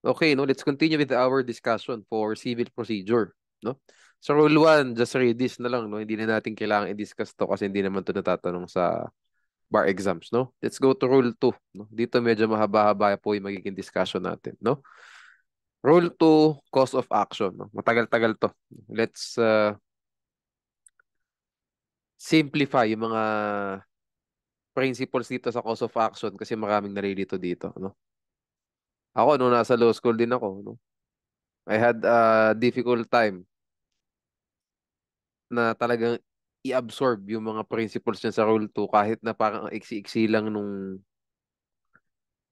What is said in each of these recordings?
Okay, no, let's continue with our discussion for civil procedure, no? Sa rule 1, just read this na lang, no? Hindi na natin kailangan i-discuss to kasi hindi naman to natatanong sa bar exams, no? Let's go to rule 2, no? Dito medyo mahaba-haba po yung magiging discussion natin, no? Rule 2, cause of action, no? Matagal-tagal to. Let's simplify yung mga principles dito sa cause of action kasi maraming nalilito dito, no? Ako, nung nasa law school din ako, no? I had a difficult time na talagang i-absorb yung mga principles niya sa Rule 2 kahit na parang ang iksi-iksi lang nung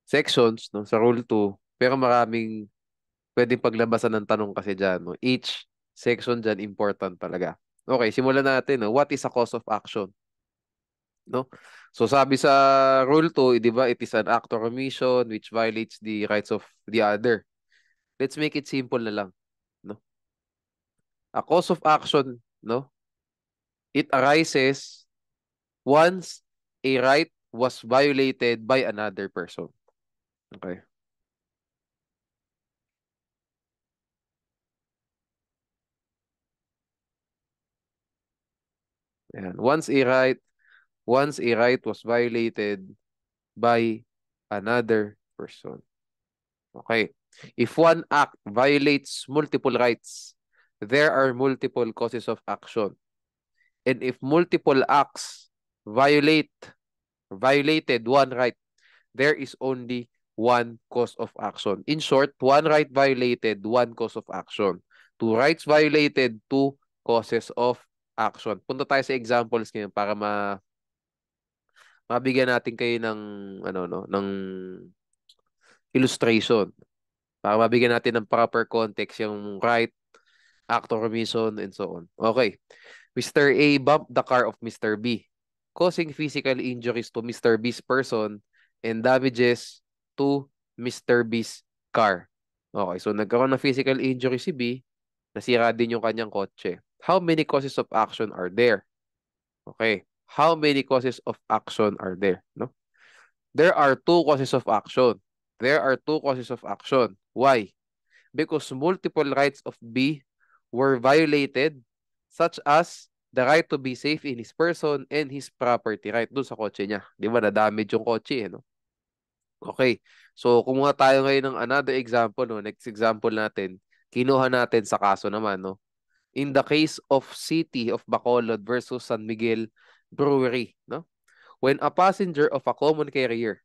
sections no, sa Rule 2. Pero maraming pwedeng paglabasan ng tanong kasi dyan. No? Each section dyan important talaga. Okay, simulan natin. No? What is a cause of action? No? So sabi sa Rule 2, di ba, it is an act or omission which violates the rights of the other. Let's make it simple na lang. No? A cause of action, no? It arises once a right was violated by another person. Okay. Ayan. Once a right was violated by another person. Okay. If one act violates multiple rights, there are multiple causes of action. And if multiple acts violate violated one right, there is only one cause of action. In short, one right violated, one cause of action. Two rights violated, two causes of action. Punta tayo sa examples ngayon para mabigyan natin kayo ng ano no, ng illustration. Para mabigyan natin ng proper context yung right, act or omission, and so on. Okay. Mr. A bumped the car of Mr. B, causing physical injuries to Mr. B's person and damages to Mr. B's car. Okay, so nagkaroon ng physical injury si B, nasira din yung kanyang kotse. How many causes of action are there? Okay, how many causes of action are there? No? There are two causes of action. There are two causes of action. Why? Because multiple rights of B were violated, such as the right to be safe in his person and his property right doon sa kotse niya. Di ba, na-damage yung kotse, no? Okay. So, kumuha tayo ngayon ng another example, no? Next example natin, kinuha natin sa kaso naman, no? In the case of City of Bacolod versus San Miguel Brewery, no? When a passenger of a common carrier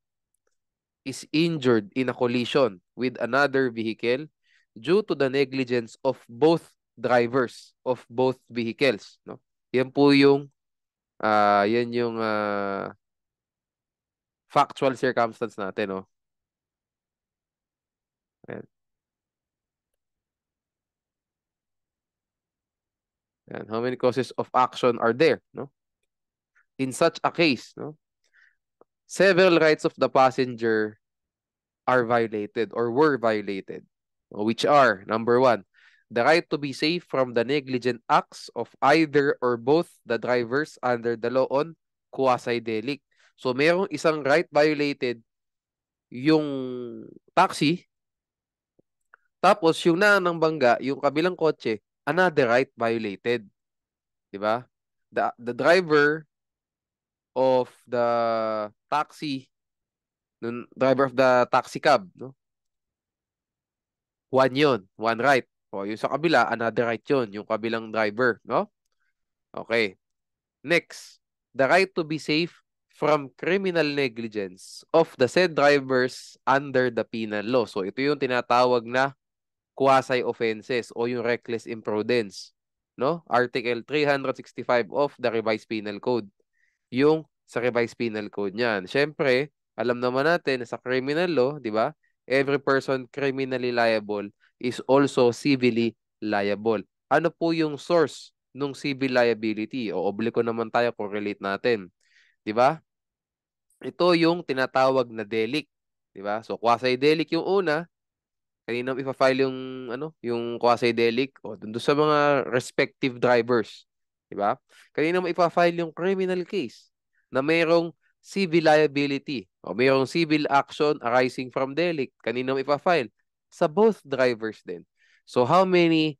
is injured in a collision with another vehicle due to the negligence of both drivers of both vehicles, no? Yan po yung yan yung factual circumstance natin, no? Ayan. Ayan. How many causes of action are there, no? In such a case, no? Several rights of the passenger are violated or were violated, which are, number one, the right to be safe from the negligent acts of either or both the drivers under the law on quasi-delict. So, mayroong isang right violated yung taxi, tapos yung ng bangga, yung kabilang kotse, another right violated. Di ba? The driver of the taxi, the driver of the taxi cab, no? One yun, one right. O, yung sa kabila, another right yun, yung kabilang driver, no? Okay. Next, the right to be safe from criminal negligence of the said drivers under the penal law. So, ito yung tinatawag na quasi-offenses o yung reckless imprudence, no? Article 365 of the Revised Penal Code. Yung sa Revised Penal Code niyan. Siyempre, alam naman natin na sa criminal law, di ba? Every person criminally liable is also civilly liable. Ano po yung source nung civil liability? O obliko naman tayo kung relate natin. Di ba? Ito yung tinatawag na delict. Di ba? So, quasi-delict yung una. Kanina mo ipa-file yung yung quasi-delict o dun sa mga respective drivers, 'di ba? Kanina mo ipa-file yung criminal case na mayroong civil liability o mayroong civil action arising from delict. Kanina mo ipa-file sa both drivers din. So how many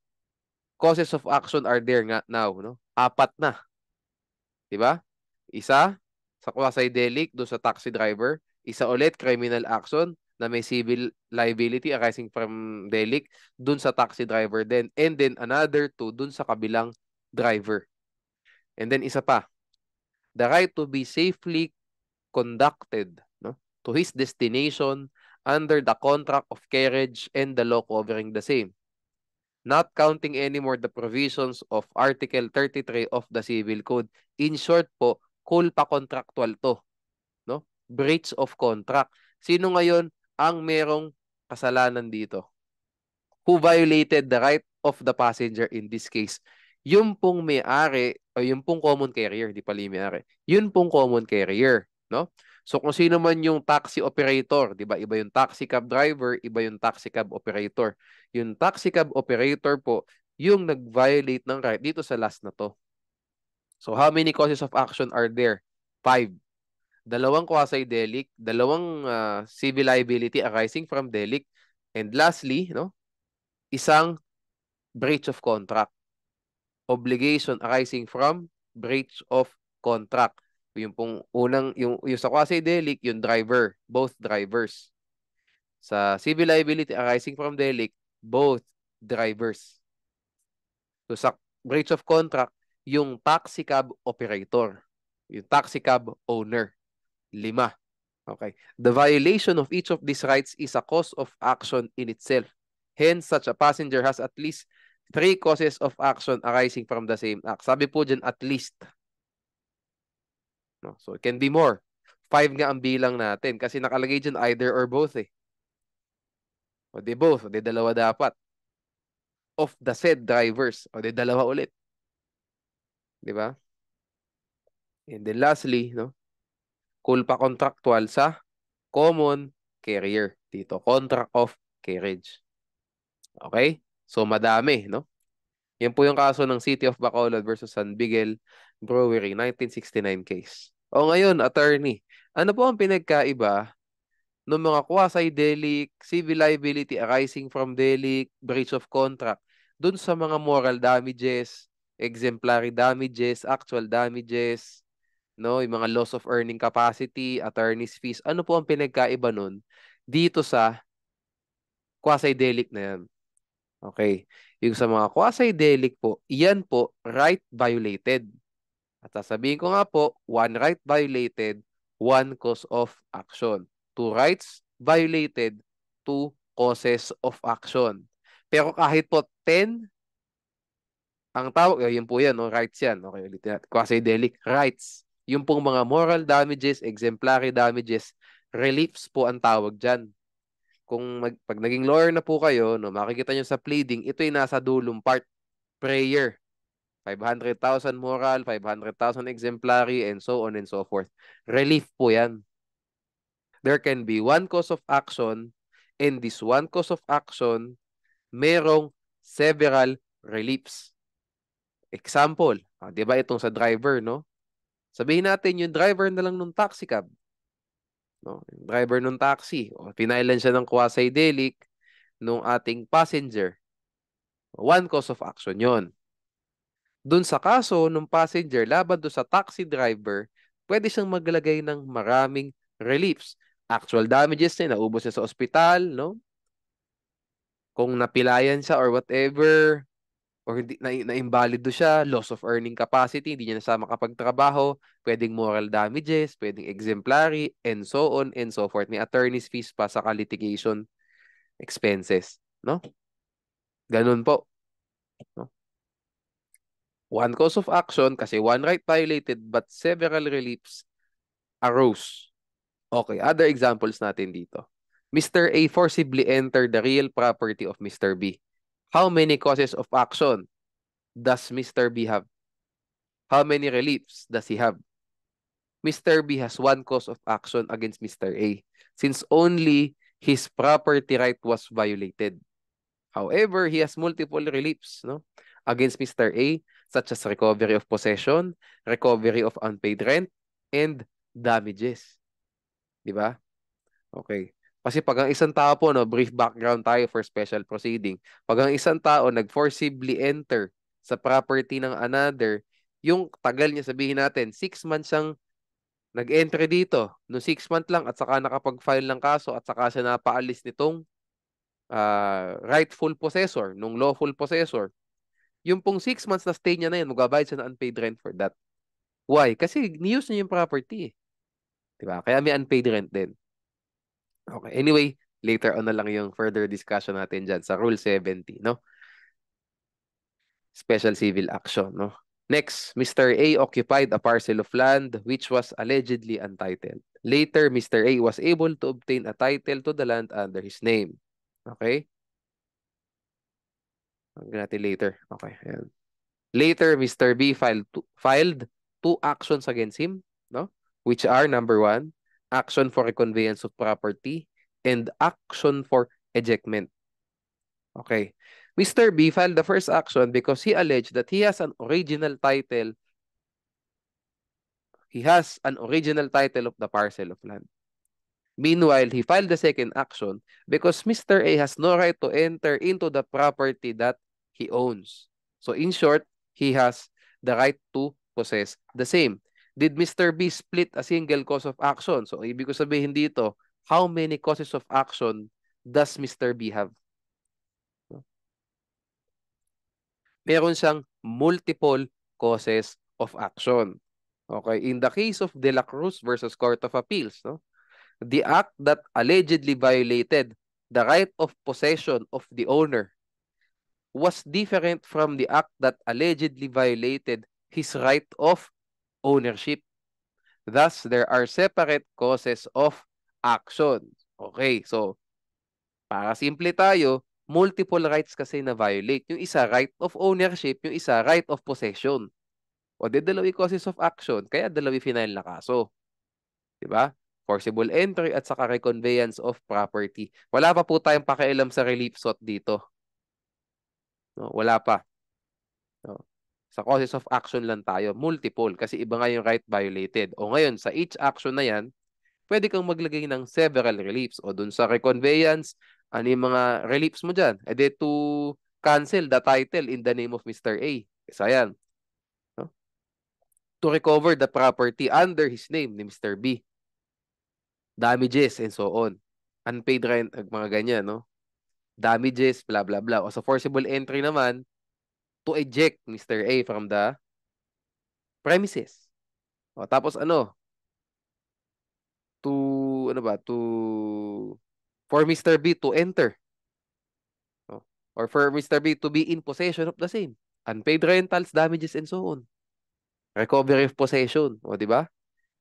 causes of action are there nga now, no? 4 na, 'di ba? Isa sa quasi-delict do sa taxi driver, isa ulit criminal action na may civil liability arising from delict dun sa taxi driver din, and then another two dun sa kabilang driver. And then isa pa, the right to be safely conducted, no, to his destination under the contract of carriage and the law covering the same, not counting anymore the provisions of Article 33 of the Civil Code. In short po, culpa contractual to, no? Breach of contract. Sino ngayon ang merong kasalanan dito? Who violated the right of the passenger in this case? Yung pong may-ari o yung pong common carrier, di pala yung may-ari. Yun pong common carrier, no? So kung sino man yung taxi operator, di ba? Iba yung taxi cab driver, iba yung taxi cab operator. Yung taxi cab operator po, yung nag-violate ng right dito sa last na to. So how many causes of action are there? 5. Dalawang quasi-delict, dalawang civil liability arising from delict, and lastly, no, isang breach of contract. Obligation arising from breach of contract. Yung pong unang, yung sa quasi-delict, yung driver, both drivers. Sa civil liability arising from delict, both drivers. So sa breach of contract, yung taxi cab operator, yung taxi cab owner. 5. Okay. The violation of each of these rights is a cause of action in itself. Hence, such a passenger has at least 3 causes of action arising from the same act. Sabi po dyan, at least. No? So, it can be more. 5 nga ang bilang natin kasi nakalagay dyan either or both eh. O di both, o di dalawa dapat. Of the said drivers, o di dalawa ulit. Di ba? And then lastly, no? Culpa contractual sa common carrier. Dito, contract of carriage. Okay? So, madami, no? Yan po yung kaso ng City of Bacolod versus San Miguel Brewery, 1969 case. O ngayon, attorney, ano po ang pinagkaiba ng mga quasi-delict, civil liability arising from delict, breach of contract, dun sa mga moral damages, exemplary damages, actual damages, no, yung mga loss of earning capacity, attorney's fees, ano po ang pinagkaiba nun dito sa quasi-delict na yan? Okay. Yung sa mga quasi-delict po, iyan po right violated. At sasabihin ko nga po, one right violated, one cause of action. Two rights violated, two causes of action. Pero kahit po 10, ang tawag, yun po yan, no? Rights yan. Okay, ulitin natin. Quasi-delict, rights. Yung pong mga moral damages, exemplary damages, reliefs po ang tawag dyan. Pag naging lawyer na po kayo, no, makikita nyo sa pleading, ito yung nasa dulong part, prayer. 500,000 moral, 500,000 exemplary, and so on and so forth. Relief po yan. There can be one cause of action, and this one cause of action, merong several reliefs. Example, di ba itong sa driver, no? Sabihin natin yung driver na lang ng taxi cab. No? Yung driver ng taxi, o pinailan siya ng quasi-delict nung ating passenger. One cause of action yon. Doon sa kaso ng passenger laban doon sa taxi driver, pwede siyang maglagay ng maraming reliefs. Actual damages niya, naubos niya sa ospital, no? Kung napilayan siya or whatever, or hindi na-invalido siya, loss of earning capacity, hindi niya na siya makapagtrabaho, pwedeng moral damages, pwedeng exemplary, and so on and so forth. May attorney's fees pa sa litigation expenses, no? Ganun po. No? One cause of action kasi one right violated but several reliefs arose. Okay, other examples natin dito. Mr. A forcibly entered the real property of Mr. B. How many causes of action does Mr. B have? How many reliefs does he have? Mr. B has one cause of action against Mr. A since only his property right was violated. However, he has multiple reliefs, no, against Mr. A, such as recovery of possession, recovery of unpaid rent, and damages. Di ba? Okay. Kasi pag ang isang tao po, no, brief background tayo for special proceeding. Pag ang isang tao nag-forcibly enter sa property ng another, yung tagal niya, sabihin natin, 6 months siyang nag-entry dito. No 6 months lang at saka nakapag-file ng kaso at saka siya napaalis nitong rightful possessor, nung lawful possessor. Yung pong 6 months na stay niya na yun, magbabayad siya ng unpaid rent for that. Why? Kasi ni-use niya yung property. Diba? Kaya may unpaid rent din. Okay. Anyway, later on na lang yung further discussion natin dyan sa Rule 70, no? Special civil action, no? Next, Mr. A occupied a parcel of land which was allegedly untitled. Later, Mr. A was able to obtain a title to the land under his name. Okay? Hanggang natin later. Okay. Ayan. Later, Mr. B filed two actions against him, no? Which are, number one, action for reconveyance of property and action for ejectment. Okay. Mr. B filed the first action because he alleged that he has an original title. He has an original title of the parcel of land. Meanwhile, he filed the second action because Mr. A has no right to enter into the property that he owns. So in short, he has the right to possess the same. Did Mr. B split a single cause of action? So ibig ko sabihin dito, how many causes of action does Mr. B have? Meron siyang multiple causes of action. Okay, in the case of De La Cruz versus Court of Appeals, no? The act that allegedly violated the right of possession of the owner was different from the act that allegedly violated his right of ownership. Thus, there are separate causes of action. Okay, so para simple tayo, multiple rights kasi na violate. Yung isa, right of ownership, yung isa, right of possession. O di dalawi causes of action, kaya dalawi final na kaso. Diba? Forcible entry at saka reconveyance of property. Wala pa po tayong pakialam sa relief sought dito. No, wala pa. No. Sa causes of action lang tayo, multiple, kasi iba nga yung right violated. O ngayon, sa each action na yan, pwede kang maglagay ng several reliefs. O dun sa reconveyance, ano yung mga reliefs mo dyan? E de to cancel the title in the name of Mr. A. Isa yan. No? To recover the property under his name ni Mr. B. Damages and so on. Unpaid rent, mga ganyan, no? Damages, blah, blah, blah. O sa forcible entry naman, to eject Mr. A from the premises. O tapos ano? To, ano ba? For Mr. B to enter. O, or for Mr. B to be in possession of the same. Unpaid rentals, damages, and so on. Recovery of possession. O, di ba?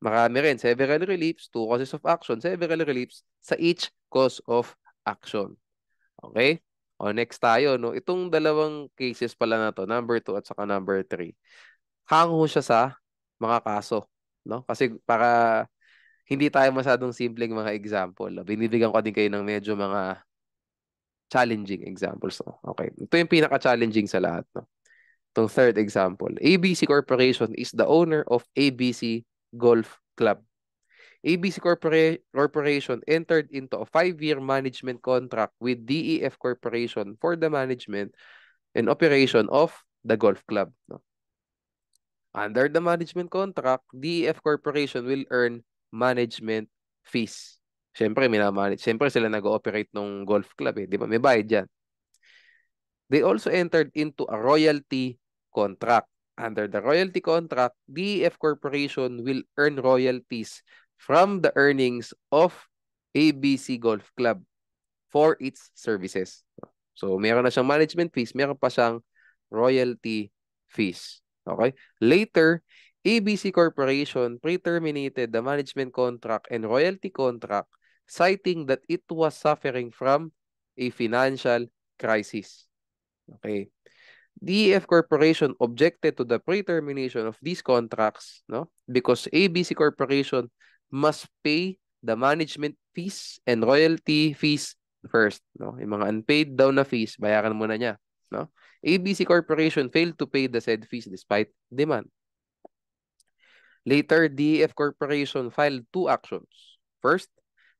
Marami rin. Several reliefs, two causes of action, several reliefs sa each cause of action. Okay? O, next tayo, no? Itong dalawang cases pala na to, number 2 at saka number 3. Hango siya sa mga kaso, no? Kasi para hindi tayo masyadong simpleng mga example, binibigyan ko din kayo ng medyo mga challenging examples, no? Okay. Ito yung pinaka-challenging sa lahat, no? Itong third example. ABC Corporation is the owner of ABC Golf Club. ABC Corporation entered into a 5-year management contract with DEF Corporation for the management and operation of the golf club. No? Under the management contract, DEF Corporation will earn management fees. Siyempre, siyempre sila nag-ooperate ng golf club eh. Di ba? May bayad dyan. They also entered into a royalty contract. Under the royalty contract, DEF Corporation will earn royalties from the earnings of ABC Golf Club for its services. So, meron na siyang management fees, meron pa siyang royalty fees. Okay? Later, ABC Corporation pre-terminated the management contract and royalty contract, citing that it was suffering from a financial crisis. Okay. DEF Corporation objected to the pre-termination of these contracts, no? Because ABC Corporation must pay the management fees and royalty fees first, no? Yung mga unpaid daw na fees, bayaran muna niya, no? ABC Corporation failed to pay the said fees despite demand. Later, DEF Corporation filed two actions. First,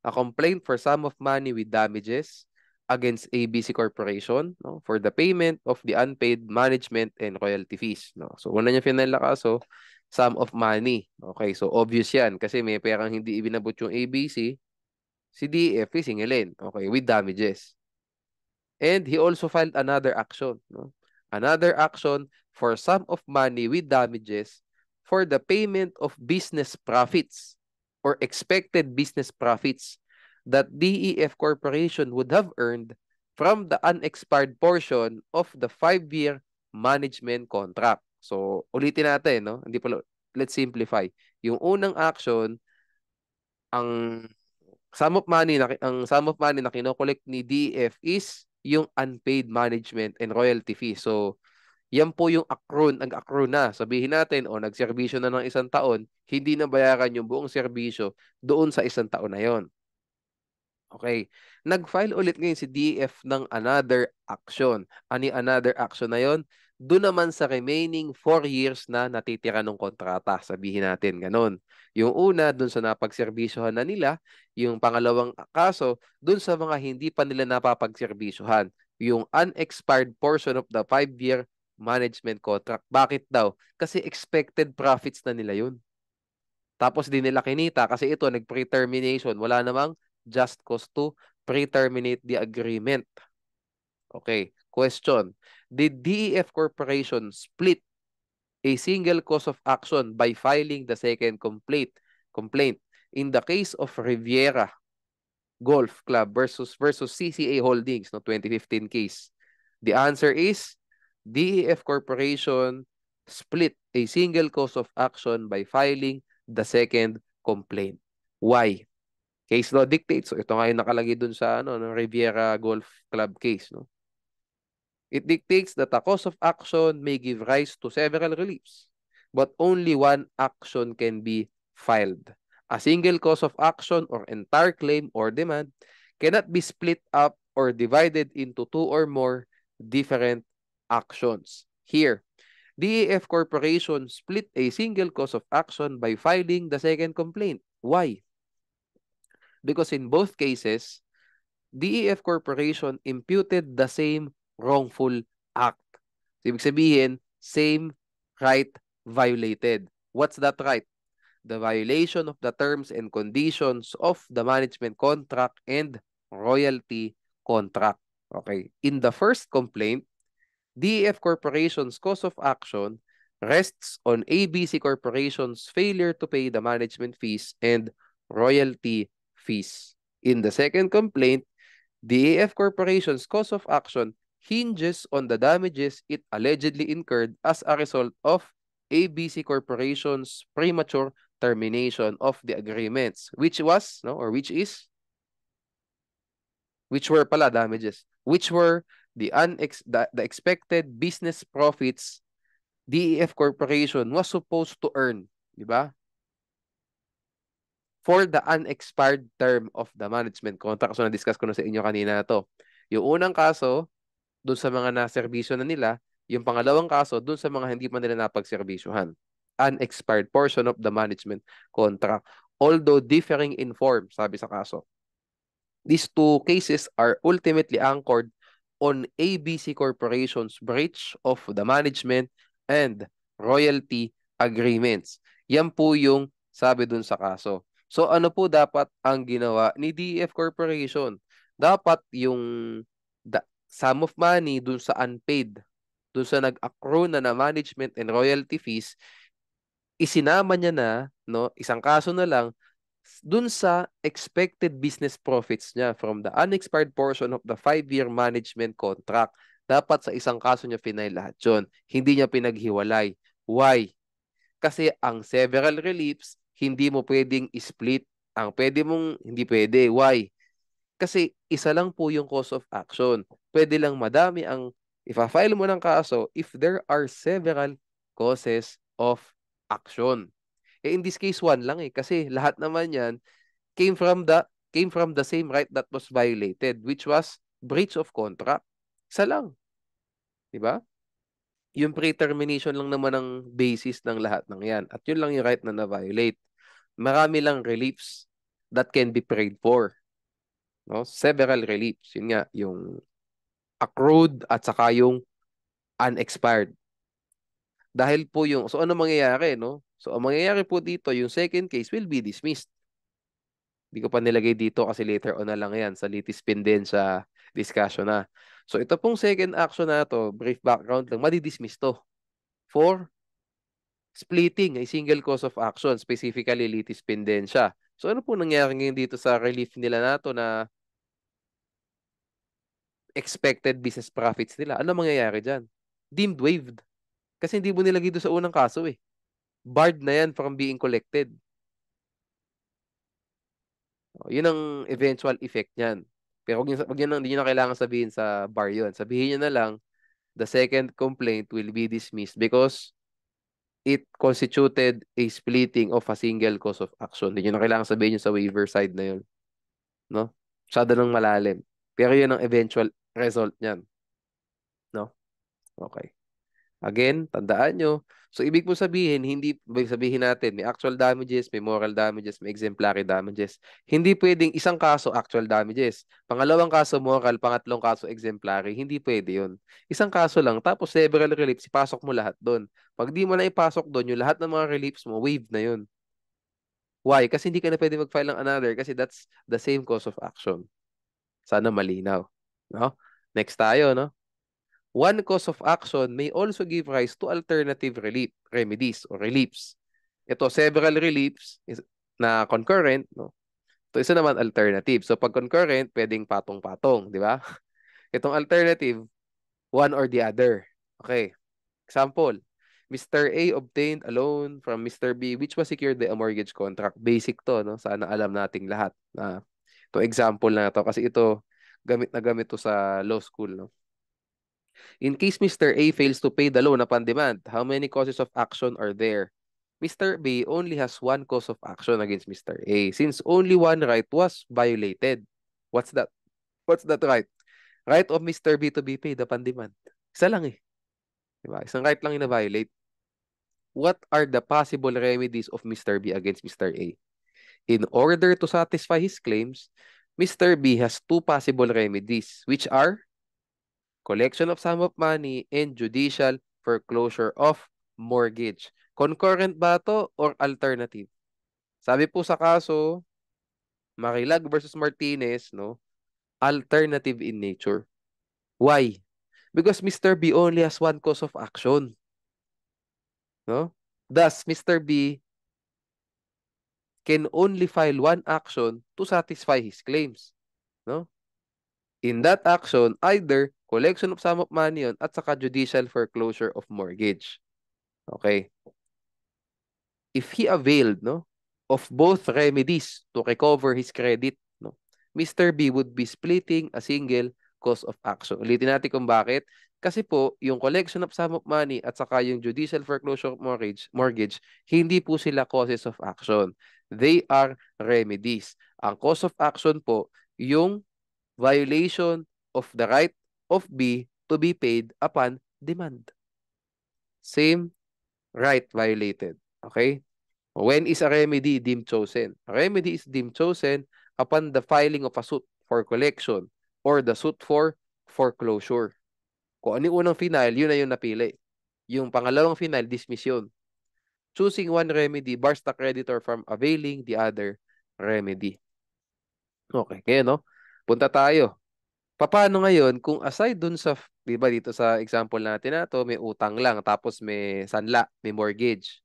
A complaint for sum of money with damages against ABC Corporation, no, for the payment of the unpaid management and royalty fees, no. So una niya final na kaso, sum of money. Okay, so obvious 'yan kasi may perang hindi ibinabot yung ABC, si DEF singilin, okay, with damages. And he also filed another action, no? Another action for sum of money with damages for the payment of business profits or expected business profits that DEF Corporation would have earned from the unexpired portion of the 5-year management contract. So, ulitin natin, no? Hindi pala, let's simplify. Yung unang action, ang sum of money na kinokollect ni DEF is yung unpaid management and royalty fee. So, yan po yung nag-accrue na. Sabihin natin, o nagserbisyo na ng 1 taon, hindi na bayaran yung buong serbisyo doon sa 1 taon na yon. Okay. Nag-file ulit ngayon si DEF ng another action. Ano yung another action na yon? Doon naman sa remaining 4 years na natitira ng kontrata. Sabihin natin ganun. Yung una, doon sa napagserbisyohan na nila. Yung pangalawang kaso, doon sa mga hindi pa nila napapagserbisyohan. Yung unexpired portion of the 5-year management contract. Bakit daw? Kasi expected profits na nila yun. Tapos di nila kinita kasi ito nag-pre-termination. Wala namang just cause to pre-terminate the agreement. Okay. Question. Did DEF Corporation split a single cause of action by filing the second complaint in the case of Riviera Golf Club versus CCA Holdings, no 2015 case? The answer is DEF Corporation split a single cause of action by filing the second complaint. Why? Case law dictates. So ito nga yung nakalagay dun sa no, Riviera Golf Club case. No? It dictates that a cause of action may give rise to several reliefs, but only one action can be filed. A single cause of action or entire claim or demand cannot be split up or divided into 2 or more different actions. Here, DEF Corporation split a single cause of action by filing the second complaint. Why? Because in both cases, DEF Corporation imputed the same wrongful act. Ibig sabihin, same right violated. What's that right? The violation of the terms and conditions of the management contract and royalty contract. Okay. In the first complaint, DEF Corporation's cause of action rests on ABC Corporation's failure to pay the management fees and royalty fees. In the second complaint, DEF Corporation's cause of action hinges on the damages it allegedly incurred as a result of ABC Corporation's premature termination of the agreements, which were pala damages, which were the expected business profits DEF Corporation was supposed to earn, di ba? For the unexpired term of the management contract. So, na-discuss ko na sa inyo kanina to. Yung unang kaso, dun sa mga naserbisyo na nila. Yung pangalawang kaso, dun sa mga hindi pa nila napagserbisyuhan. Unexpired portion of the management contract. Although differing in form, sabi sa kaso. These two cases are ultimately anchored on ABC Corporation's breach of the management and royalty agreements. Yan po yung sabi dun sa kaso. So ano po dapat ang ginawa ni DEF Corporation? Dapat yung sum of money dun sa unpaid, dun sa nag-accrue na management and royalty fees, isinama niya na, no, isang kaso na lang, dun sa expected business profits niya from the unexpired portion of the 5-year management contract. Dapat sa isang kaso niya final lahat yun. Hindi niya pinaghiwalay. Why? Kasi ang several reliefs, hindi mo pwedeng split. Ang pwede mong, hindi pwede. Why? Kasi isa lang po yung cause of action. Pwede lang madami ang ipa-file mo ng kaso if there are several causes of action. In this case, one lang kasi lahat naman yan came from the same right that was violated, which was breach of contract. Isa lang. Di ba? Yung pre-termination lang naman ang basis ng lahat ng yan. At yun lang yung right na na-violate. Marami lang reliefs that can be prayed for. No? Several reliefs. Yun nga, yung accrued at saka yung unexpired. Dahil po yung, so ano mangyayari, no? So ang mangyayari po dito, yung second case will be dismissed. Hindi ko pa nilagay dito kasi later on na lang yan sa litis pendensya discussion na. So ito pong second action na to, brief background lang, madidismiss to for splitting a single cause of action, specifically litis pendensya. So ano po nangyari ngayon dito sa relief nila na to na expected business profits nila? Ano mangyayari dyan? Deemed waived. Kasi hindi mo nilagay doon sa unang kaso eh. Barred na yan from being collected. Yun ang eventual effect niyan. Pero hindi nyo na kailangan sabihin sa bar yun. Sabihin nyo na lang, the second complaint will be dismissed because it constituted a splitting of a single cause of action. Hindi nyo na kailangan sabihin yun sa waiver side na yun. No? Masyado nang malalim. Pero yun ang eventual result niyan. No? Okay. Again, tandaan nyo. So, ibig mo sabihin, hindi, ibig sabihin natin, may actual damages, may moral damages, may exemplary damages. Hindi pwedeng isang kaso, actual damages. Pangalawang kaso, moral. Pangatlong kaso, exemplary. Hindi pwede yun. Isang kaso lang, tapos several reliefs, ipasok mo lahat doon. Pag di mo na ipasok doon, yung lahat ng mga reliefs mo, waive na yun. Why? Kasi hindi ka na pwede mag-file ng another kasi that's the same cause of action. Sana malinaw. No? Next tayo, no? One cause of action may also give rise to alternative relief, remedies or reliefs. Ito, several reliefs na concurrent, no? Ito isa naman alternative. So pag concurrent, pwedeng patong-patong, di ba? Itong alternative, one or the other. Okay. Example, Mr. A obtained a loan from Mr. B which was secured by a mortgage contract. Basic to, no? Sana alam nating lahat na ito example na to kasi ito gamit na gamit to sa law school, no? In case Mr. A fails to pay the loan upon demand, how many causes of action are there? Mr. B only has one cause of action against Mr. A since only one right was violated. What's that? What's that right? Right of Mr. B to be paid upon demand. Isa lang eh. Diba? Isang right lang yung na-violate. What are the possible remedies of Mr. B against Mr. A? In order to satisfy his claims, Mr. B has two possible remedies, which are collection of sum of money, and judicial foreclosure of mortgage. Concurrent ba to or alternative? Sabi po sa kaso, Makilag versus Martinez, no? Alternative in nature. Why? Because Mr. B only has one cause of action. No? Thus, Mr. B can only file one action to satisfy his claims. No? In that action, either collection of sum of money yun at saka judicial foreclosure of mortgage. Okay. If he availed, no, of both remedies to recover his credit, no, Mr. B would be splitting a single cause of action. Ulitin natin kung bakit. Kasi po, yung collection of sum of money at saka yung judicial foreclosure of mortgage, hindi po sila causes of action. They are remedies. Ang cause of action po, yung violation of the right of B to be paid upon demand. Same right violated. Okay? When is a remedy deemed chosen? A remedy is deemed chosen upon the filing of a suit for collection or the suit for foreclosure. Kung ano yung unang final, yun na yung napili. Yung pangalawang final, dismiss yun. Choosing one remedy bars the creditor from availing the other remedy. Okay, ngayon, no? Punta tayo. Paano ngayon kung aside dun sa, di ba dito sa example natin na to, may utang lang, tapos may sanla, may mortgage,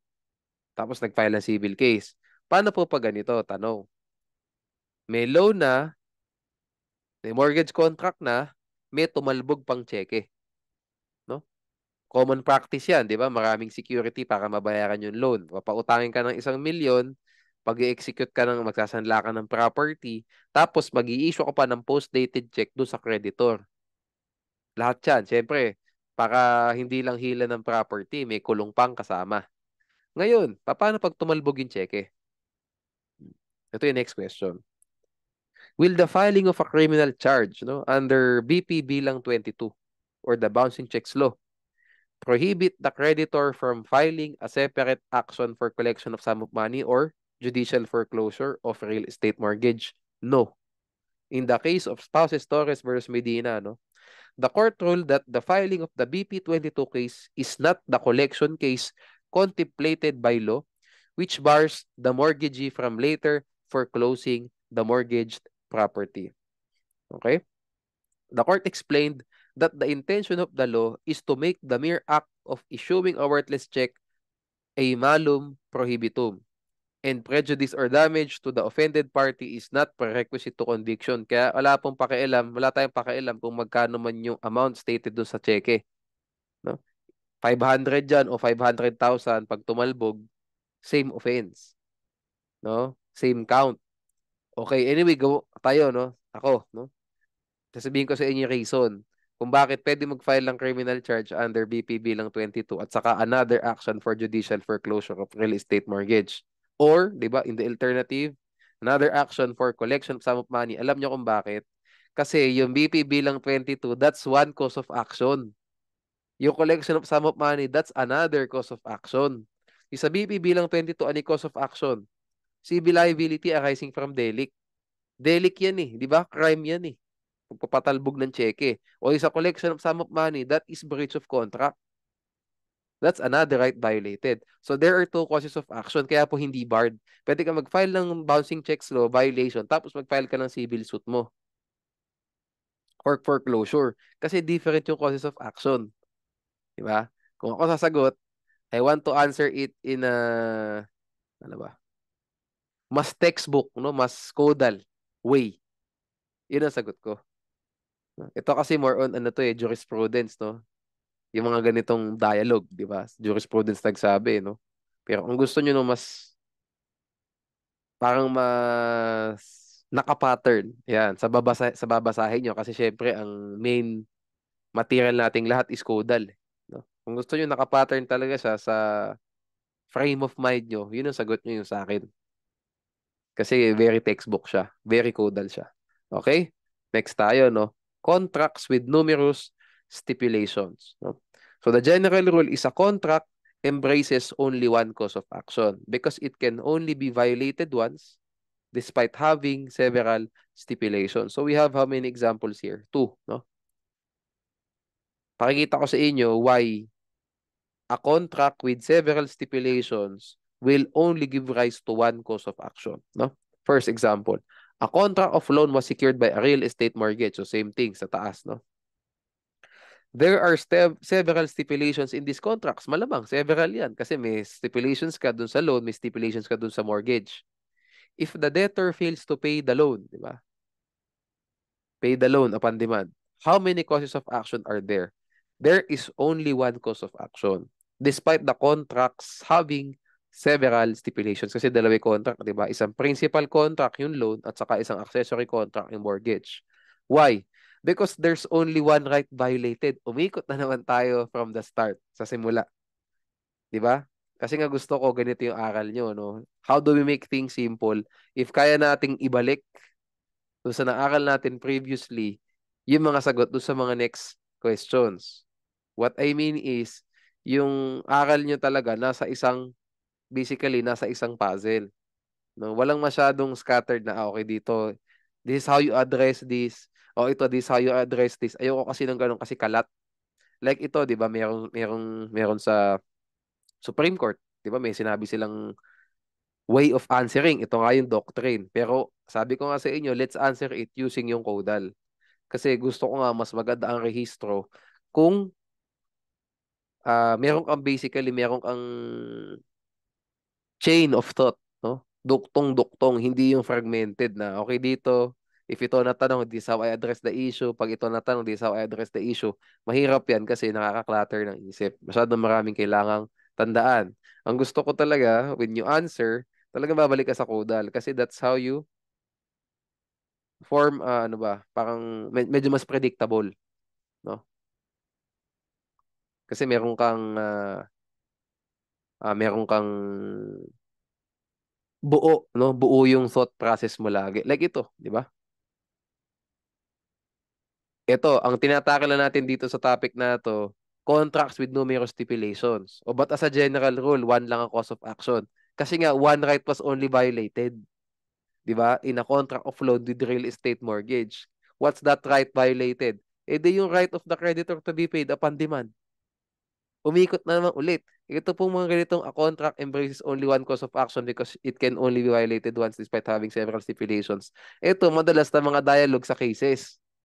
tapos nag-file ng civil case. Paano po pag ganito? Tanong. May loan na, may mortgage contract na, may tumalbog pang cheque. No? Common practice yan, di ba? Maraming security para mabayaran yung loan. Papautangin ka ng 1,000,000, pag-i-execute ka ng, magsasanla ka ng property, tapos mag-i-issue ka pa ng post-dated check doon sa creditor. Lahat yan, syempre, para hindi lang hila ng property, may kulong pang kasama. Ngayon, paano pag tumalbog yung cheque? Ito yung next question. Will the filing of a criminal charge, no, under BP bilang 22 or the bouncing checks law prohibit the creditor from filing a separate action for collection of sum of money or judicial foreclosure of real estate mortgage? No. In the case of spouses Torres versus Medina, no, the court ruled that the filing of the BP22 case is not the collection case contemplated by law, which bars the mortgagee from later foreclosing the mortgaged property. Okay? The court explained that the intention of the law is to make the mere act of issuing a worthless check a malum prohibitum, and prejudice or damage to the offended party is not prerequisite to conviction. Kaya wala tayong pakialam kung magkano man yung amount stated doon sa cheque. No? 500 dyan o 500,000 pag tumalbog, same offense. No? Same count. Okay, anyway, go tayo, no? Ako, no? Sasabihin ko sa inyo yung reason kung bakit pwede mag-file ng criminal charge under BPB lang 22 at saka another action for judicial foreclosure of real estate mortgage. Or, di ba, in the alternative, another action for collection of sum of money. Alam nyo kung bakit? Kasi yung BPB lang 22, that's one cause of action. Yung collection of sum of money, that's another cause of action. Yung sa BPB lang 22, ano yung cause of action? Civil liability arising from delict. Delict yan eh, di ba? Crime yan eh. Pagpapatalbog ng cheque. O yung sa collection of sum of money, that is breach of contract. That's another right violated. So there are two causes of action, kaya po hindi barred. Pwede ka mag-file ng bouncing checks law violation, tapos mag-file ka ng civil suit mo or foreclosure. Kasi different yung causes of action. Di ba? Kung ako sasagot, I want to answer it in a, ano ba? Mas textbook, no? Mas codal way. Yun ang sagot ko. Ito kasi more on ano to eh, jurisprudence, no? Yung mga ganitong dialogue, di ba? Jurisprudence nagsabi, no? Pero kung gusto nyo no mas parang mas naka-pattern, yan, sa babasahin nyo kasi syempre ang main material nating lahat is codal, no? Kung gusto nyo naka-pattern talaga siya sa frame of mind nyo, yun ang sagot nyo yung sa akin. Kasi very textbook siya, very codal siya. Okay? Next tayo, no? Contracts with numerous stipulations, no? So the general rule is a contract embraces only one cause of action because it can only be violated once despite having several stipulations. So we have how many examples here? Two, no? Pakikita ko sa inyo why a contract with several stipulations will only give rise to one cause of action, no? First example, a contract of loan was secured by a real estate mortgage. So same thing sa taas, no? There are several stipulations in these contracts. Malamang, several yan. Kasi may stipulations ka dun sa loan, may stipulations ka dun sa mortgage. If the debtor fails to pay the loan, di ba? Pay the loan upon demand. How many causes of action are there? There is only one cause of action. Despite the contracts having several stipulations. Kasi dalawang contract, di ba? Isang principal contract, yung loan, at saka isang accessory contract, yung mortgage. Why? Because there's only one right violated. Umikot na naman tayo from the start, sa simula. Di ba? Kasi nga gusto ko ganito yung aral nyo, no? How do we make things simple? If kaya nating ibalik doon sa naaral natin previously, yung mga sagot doon sa mga next questions. What I mean is, yung aral nyo talaga basically, nasa isang puzzle. No? Walang masyadong scattered na, okay, dito, this is how you address this. O ito, this is how you address this. Ayoko kasi ng ganun kasi kalat. Like ito, di ba, meron sa Supreme Court. Di ba, may sinabi silang way of answering. Ito nga yung doctrine. Pero sabi ko nga sa inyo, let's answer it using yung caudal. Kasi gusto ko nga mas maganda ang rehistro kung meron kang chain of thought, no? Duktong-duktong, hindi yung fragmented na, okay, dito, if ito natanong, this how I address the issue. Pag ito natanong, this how I address the issue. Mahirap yan kasi nakaka-clutter ng isip. Masyadong maraming kailangang tandaan. Ang gusto ko talaga, when you answer, talaga babalik ka sa caudal kasi that's how you form, ano ba, parang medyo mas predictable, no? Kasi meron kang buo, no? Buo yung thought process mo lagi. Like ito, di ba? Ito, ang tinatakil natin dito sa topic na to, contracts with numerous stipulations. O but as a general rule, one lang ang cause of action. Kasi nga, one right was only violated. Di ba? In a contract of loan with real estate mortgage. What's that right violated? Eh di yung right of the creditor to be paid upon demand. Umikot na naman ulit. Ito pong mga ganitong a contract embraces only one cause of action because it can only be violated once despite having several stipulations. Ito, madalas na mga dialogue sa cases.